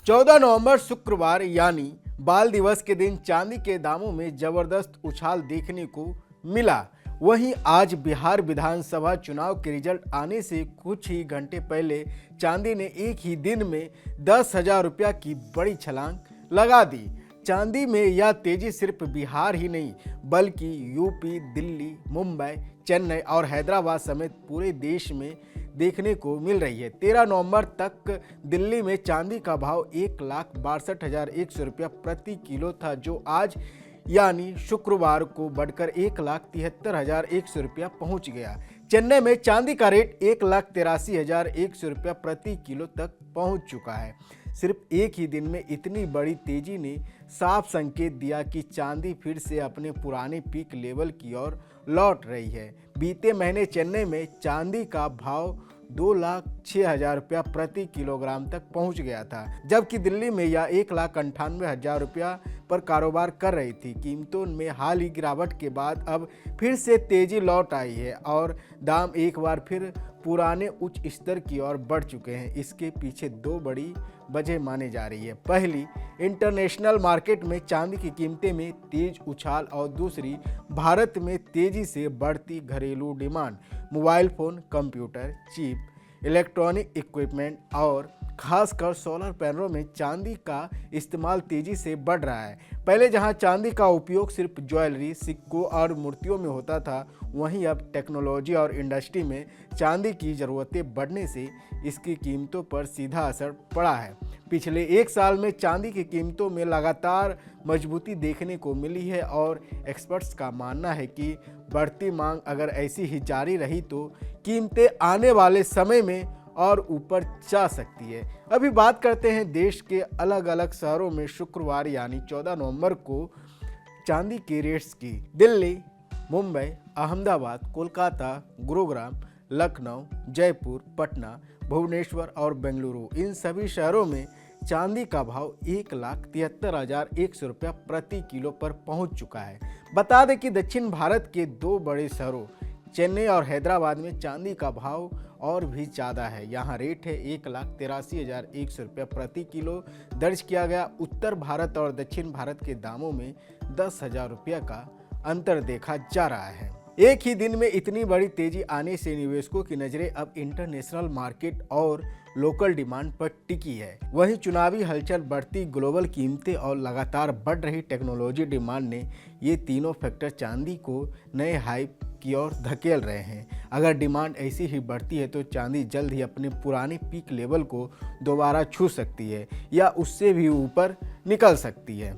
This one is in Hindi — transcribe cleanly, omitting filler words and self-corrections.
14 नवंबर शुक्रवार यानी बाल दिवस के दिन चांदी के दामों में जबरदस्त उछाल देखने को मिला। वहीं आज बिहार विधानसभा चुनाव के रिजल्ट आने से कुछ ही घंटे पहले चांदी ने एक ही दिन में 10,000 रुपया की बड़ी छलांग लगा दी। चांदी में यह तेजी सिर्फ बिहार ही नहीं बल्कि यूपी, दिल्ली, मुंबई, चेन्नई और हैदराबाद समेत पूरे देश में देखने को मिल रही है। 13 नवंबर तक दिल्ली में चांदी का भाव 1,62,100 रुपया प्रति किलो था, जो आज यानी शुक्रवार को बढ़कर 1,73,100 रुपया पहुंच गया। चेन्नई में चांदी का रेट 1,83,100 रुपया प्रति किलो तक पहुंच चुका है। सिर्फ एक ही दिन में इतनी बड़ी तेजी ने साफ संकेत दिया कि चांदी फिर से अपने पुराने पीक लेवल की ओर लौट रही है। बीते महीने चेन्नई में चांदी का भाव 2,06,000 रुपया प्रति किलोग्राम तक पहुंच गया था, जबकि दिल्ली में यह 1,98,000 रुपया पर कारोबार कर रही थी। कीमतों में हाल ही गिरावट के बाद अब फिर से तेजी लौट आई है और दाम एक बार फिर पुराने उच्च स्तर की ओर बढ़ चुके हैं। इसके पीछे दो बड़ी वजह मानी जा रही है। पहली, इंटरनेशनल मार्केट में चांदी की कीमतें में तेज उछाल और दूसरी, भारत में तेजी से बढ़ती घरेलू demand. Mobile phone, computer, chip, electronic equipment और खासकर सोलर पैनलों में चांदी का इस्तेमाल तेजी से बढ़ रहा है। पहले जहां चांदी का उपयोग सिर्फ ज्वेलरी, सिक्कों और मूर्तियों में होता था, वहीं अब टेक्नोलॉजी और इंडस्ट्री में चांदी की ज़रूरतें बढ़ने से इसकी कीमतों पर सीधा असर पड़ा है। पिछले एक साल में चांदी की कीमतों में लगातार मजबूती देखने को मिली है और एक्सपर्ट्स का मानना है कि बढ़ती मांग अगर ऐसी ही जारी रही तो कीमतें आने वाले समय में और ऊपर जा सकती है। अभी बात करते हैं देश के अलग अलग शहरों में शुक्रवार यानी 14 नवंबर को चांदी के रेट्स की। दिल्ली, मुंबई, अहमदाबाद, कोलकाता, गुरुग्राम, लखनऊ, जयपुर, पटना, भुवनेश्वर और बेंगलुरु, इन सभी शहरों में चांदी का भाव 1,73,100 रुपया प्रति किलो पर पहुंच चुका है। बता दें कि दक्षिण भारत के दो बड़े शहरों चेन्नई और हैदराबाद में चांदी का भाव और भी ज़्यादा है। यहाँ रेट है 1,83,100 रुपया प्रति किलो दर्ज किया गया। उत्तर भारत और दक्षिण भारत के दामों में 10,000 रुपया का अंतर देखा जा रहा है। एक ही दिन में इतनी बड़ी तेजी आने से निवेशकों की नज़रें अब इंटरनेशनल मार्केट और लोकल डिमांड पर टिकी है। वहीं चुनावी हलचल, बढ़ती ग्लोबल कीमतें और लगातार बढ़ रही टेक्नोलॉजी डिमांड ने ये तीनों फैक्टर चांदी को नए हाइप की ओर धकेल रहे हैं। अगर डिमांड ऐसी ही बढ़ती है तो चांदी जल्द ही अपने पुराने पीक लेवल को दोबारा छू सकती है या उससे भी ऊपर निकल सकती है।